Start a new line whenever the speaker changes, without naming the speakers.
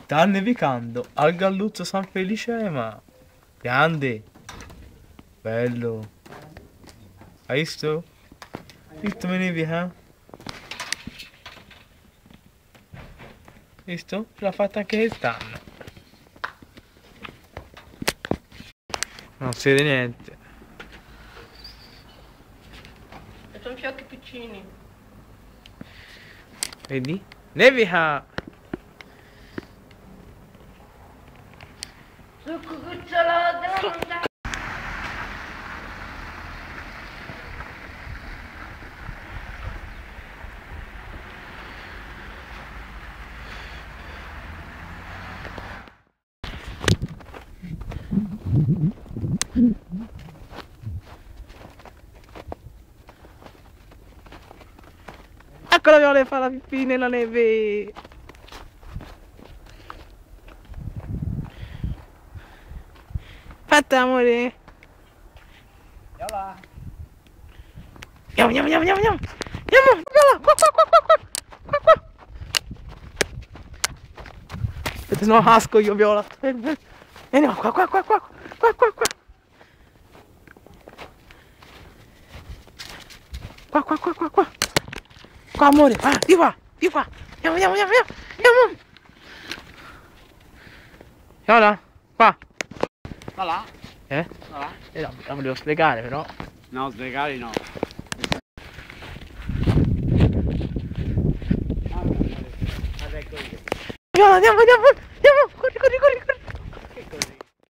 Sta nevicando al Galluzzo San Felice, ma grande, bello. Hai visto? Visto me nevica? Visto? L'ha fatta anche quest'anno. Non si vede niente.
E sono fiocchi piccini.
Vedi? Nevica!
Su cucciolata!
Eccola Viola, fa la pipì nella neve! Aspetta amore!
Viola!
Andiamo! Andiamo! Viola! Qua! Aspetta, se no casco io Viola! Andiamo qua! Qua amore, va, di qua! Andiamo! Viola, qua!
Va là? Va là?
No, la volevo spiegare però.
No, slegare no.
Viola, andiamo!